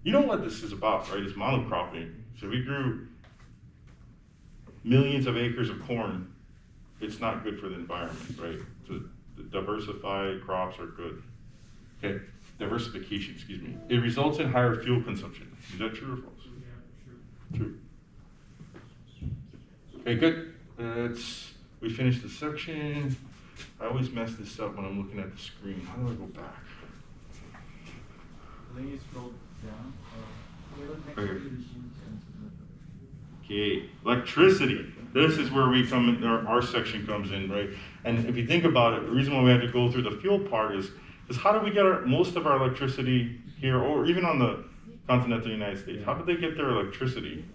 You know what this is about, right? It's monocropping. So we grew millions of acres of corn. It's not good for the environment, right? So the diversified crops are good. Okay, diversification, excuse me. It results in higher fuel consumption. Is that true or false? Yeah, True. Okay, good. We finished the section. I always mess this up when I'm looking at the screen. How do I go back? I think you scroll down. Right here. Okay, electricity. This is where we come in, our section comes in, right? And if you think about it, the reason why we had to go through the fuel part is how do we get most of our electricity here, or even on the continental United States? How did they get their electricity?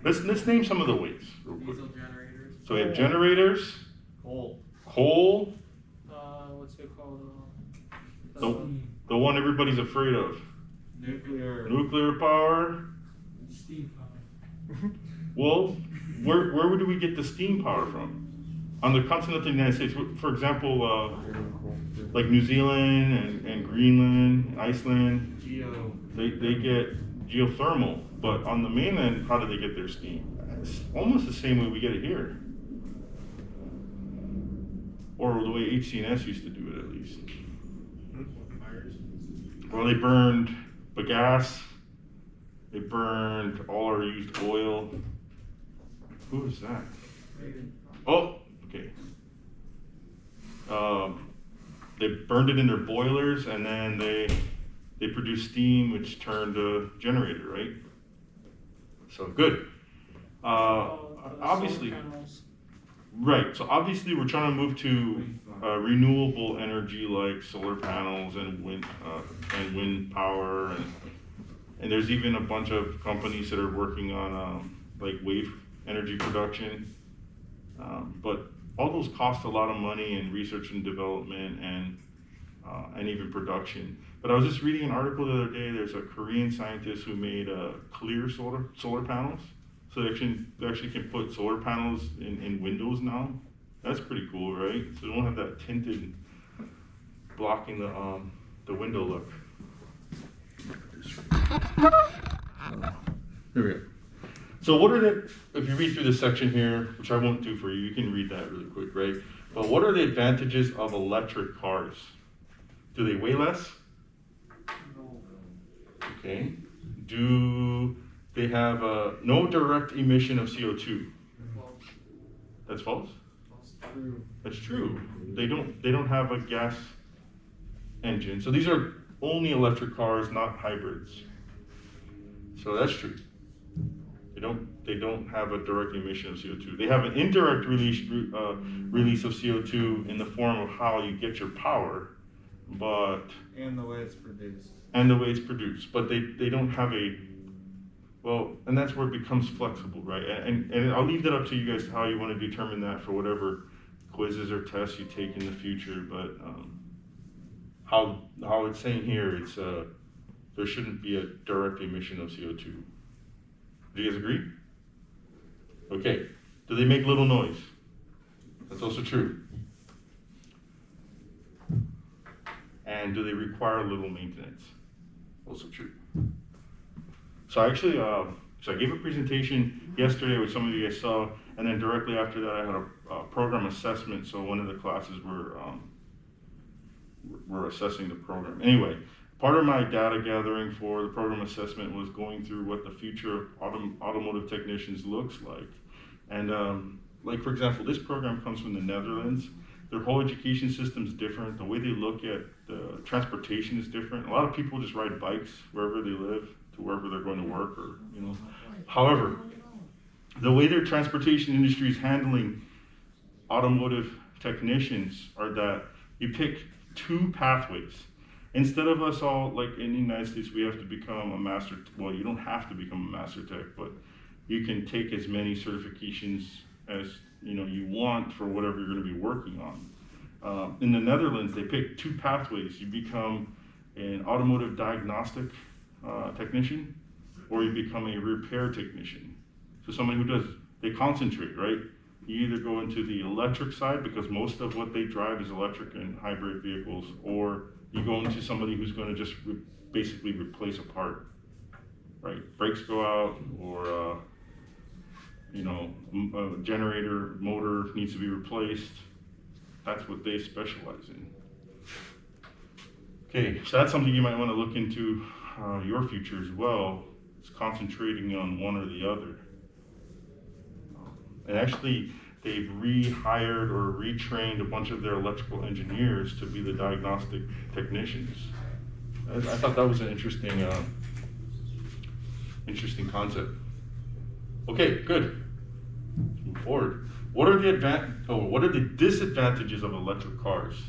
Let's name some of the ways real quick. Diesel generators. So we have generators, coal, what's it called? the one everybody's afraid of, nuclear power. Steam power. Well, where do we get the steam power from? On the continental United States, for example, like New Zealand and Greenland, Iceland, they get geothermal. But on the mainland, how do they get their steam? It's almost the same way we get it here. Or the way HCNS used to do it, at least. Well, they burned bagasse. They burned all our used oil. Who is that? Oh, okay. They burned it in their boilers, and then they produced steam, which turned a generator, right? So good. Obviously, right. So obviously, we're trying to move to renewable energy like solar panels and wind power, and there's even a bunch of companies that are working on like wave energy production. But all those cost a lot of money in research and development and even production. But I was just reading an article the other day. There's a Korean scientist who made clear solar panels. So they actually can put solar panels in windows now. That's pretty cool, right? So they don't have that tinted blocking the window look. Here we go. So what are if you read through this section here, which I won't do for you, you can read that really quick, right? But what are the advantages of electric cars? Do they weigh less? Okay. Do they have no direct emission of CO2? That's false? That's true. They don't have a gas engine. So these are only electric cars, not hybrids. So that's true. They don't have a direct emission of CO2. They have an indirect release of CO2 in the form of how you get your power, and the way it's produced. But they don't have and that's where it becomes flexible, right? And I'll leave that up to you guys how you want to determine that for whatever quizzes or tests you take in the future. But how it's saying here, it's there shouldn't be a direct emission of CO2. Do you guys agree? Okay. Do they make little noise? That's also true. And do they require little maintenance? Also true. So I actually, I gave a presentation yesterday, which some of you guys saw, and then directly after that, I had a program assessment. So one of the classes were assessing the program. Anyway, part of my data gathering for the program assessment was going through what the future of automotive technicians looks like. And like, for example, this program comes from the Netherlands. Their whole education system is different. The way they look at the transportation is different. A lot of people just ride bikes wherever they live to wherever they're going to work, or, you know. However, the way their transportation industry is handling automotive technicians are that you pick two pathways. Instead of us all, like in the United States, we have to become a master, well, you don't have to become a master tech, but you can take as many certifications as you want for whatever you're going to be working on. In the Netherlands, they pick two pathways. You become an automotive diagnostic technician, or you become a repair technician. So someone who they concentrate, right? You either go into the electric side, because most of what they drive is electric and hybrid vehicles, or you go into somebody who's going to just basically replace a part, right? Brakes go out, or a generator motor needs to be replaced. That's what they specialize in. Okay, so that's something you might want to look into your future as well. It's concentrating on one or the other. And actually, they've rehired or retrained a bunch of their electrical engineers to be the diagnostic technicians. I thought that was an interesting concept. Okay, good. Let's move forward. What are the disadvantages of electric cars?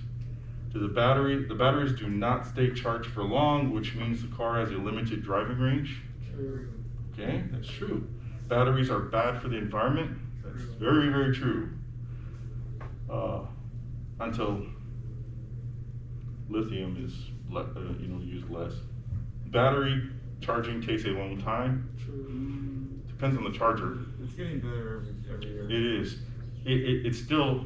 The batteries do not stay charged for long, which means the car has a limited driving range. True. Okay, that's true. Batteries are bad for the environment. That's very, very true. Until lithium is used less. Battery charging takes a long time. True. Depends on the charger. It's getting better every year. It is. It's still,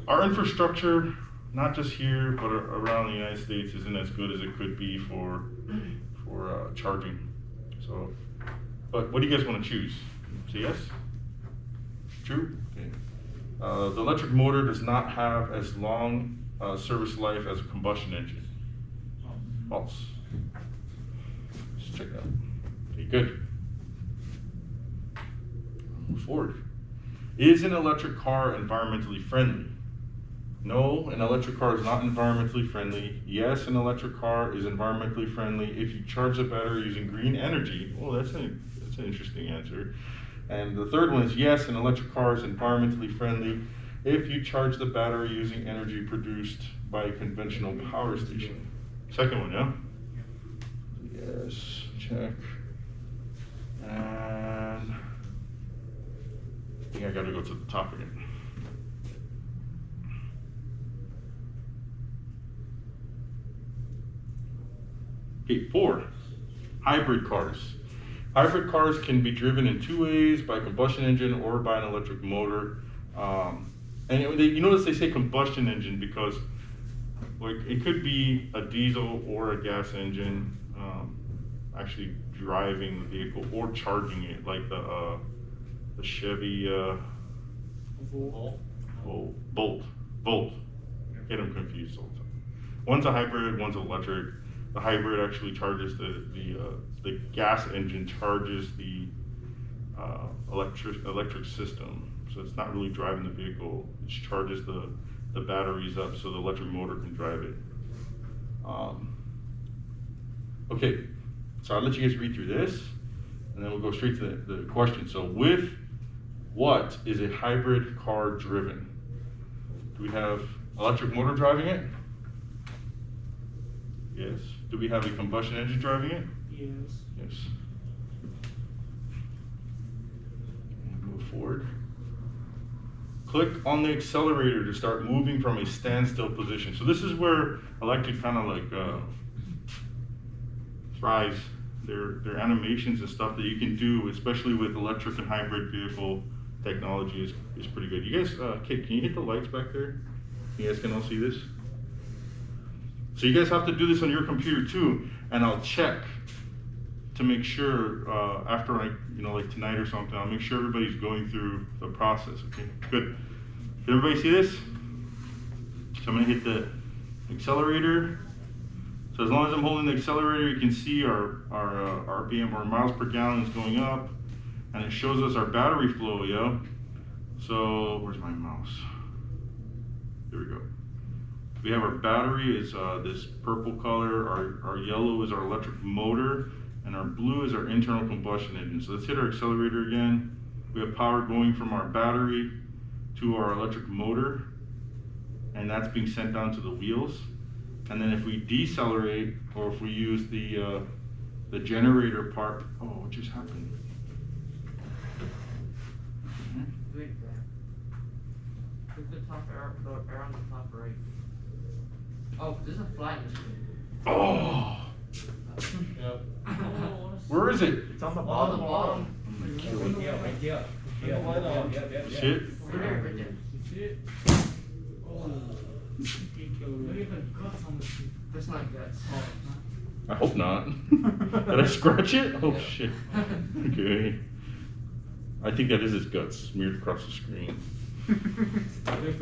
our infrastructure, not just here, but around the United States, isn't as good as it could be for charging. So, but what do you guys want to choose? Say yes? True? Okay. The electric motor does not have as long service life as a combustion engine. False. Let's check that out. Okay, good. Move forward. Is an electric car environmentally friendly? No, an electric car is not environmentally friendly. Yes, an electric car is environmentally friendly if you charge the battery using green energy. Well, that's an interesting answer. And the third one is yes, an electric car is environmentally friendly if you charge the battery using energy produced by a conventional power station. Second one, yeah? Yes, check. And I think I gotta go to the top again. Okay, 4, hybrid cars. Hybrid cars can be driven in 2 ways, by combustion engine or by an electric motor. And you notice they say combustion engine because it could be a diesel or a gas engine actually driving the vehicle or charging it, like the Chevy Volt. Get them confused all the time. One's a hybrid, one's electric. The hybrid actually charges the gas engine charges the electric system, so it's not really driving the vehicle. It charges the batteries up so the electric motor can drive it. Okay, so I'll let you guys read through this, and then we'll go straight to the question. So, with what is a hybrid car driven? Do we have electric motor driving it? Yes. Do we have a combustion engine driving it? Yes. Yes. Move forward. Click on the accelerator to start moving from a standstill position. So this is where electric kind of like thrives. Their animations and stuff that you can do, especially with electric and hybrid vehicle technology, is pretty good. You guys, Kate, can you hit the lights back there? You guys can all see this? So you guys have to do this on your computer too, and I'll check to make sure after like tonight or something, I'll make sure everybody's going through the process. Okay, good. Can everybody see this? So I'm gonna hit the accelerator. So as long as I'm holding the accelerator, you can see our RPM, or miles per gallon, is going up, and it shows us our battery flow, yo. So where's my mouse? Here we go. We have our battery is this purple color, our yellow is our electric motor, and our blue is our internal combustion engine. So let's hit our accelerator again. We have power going from our battery to our electric motor, and that's being sent down to the wheels. And then if we decelerate, or if we use the generator part, oh, what just happened? Wait there. Click the top arrow on the top right. Oh, this is a flat machine. Oh, Yep. where is it? It's on the On bottom. the bottom. Wake you up. Turn the light on. Shit. Over there, right there. See it? Oh. Look at the guts on the seat. That's not guts. Oh, it's not. I hope not. Did I scratch it? Oh shit. Okay. I think that is his guts smeared across the screen.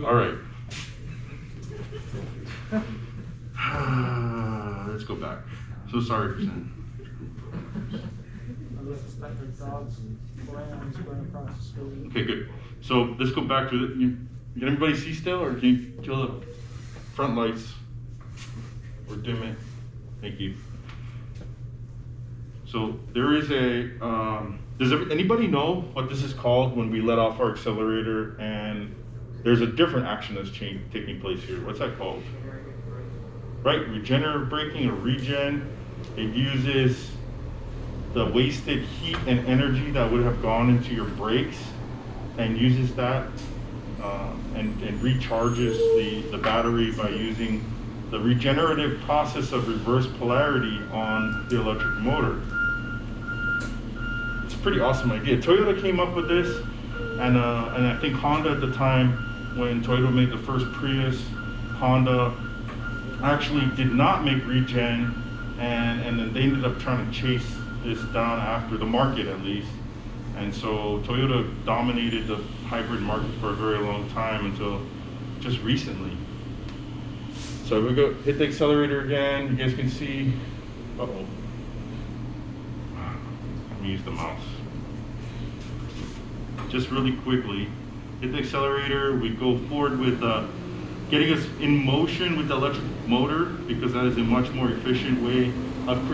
All right. Let's go back. So sorry for saying. Unless it's like your dog's lambs going across the street. Okay, good. So let's go back to the. Can everybody see still, or can you kill the front lights or dim it? Thank you. So there is a. Does anybody know what this is called when we let off our accelerator and there's a different action that's taking place here? What's that called? Right, regenerative braking or regen. It uses the wasted heat and energy that would have gone into your brakes and uses that and recharges the battery by using the regenerative process of reverse polarity on the electric motor. It's a pretty awesome idea. Toyota came up with this, and I think Honda at the time, when Toyota made the first Prius, Honda actually did not make regen, and then they ended up trying to chase this down after the market at least. And so Toyota dominated the hybrid market for a very long time until just recently. So we go hit the accelerator again. You guys can see. Uh-oh. Let me use the mouse. Just really quickly, hit the accelerator. We go forward with getting us in motion with the electric motor, because that is a much more efficient way of creating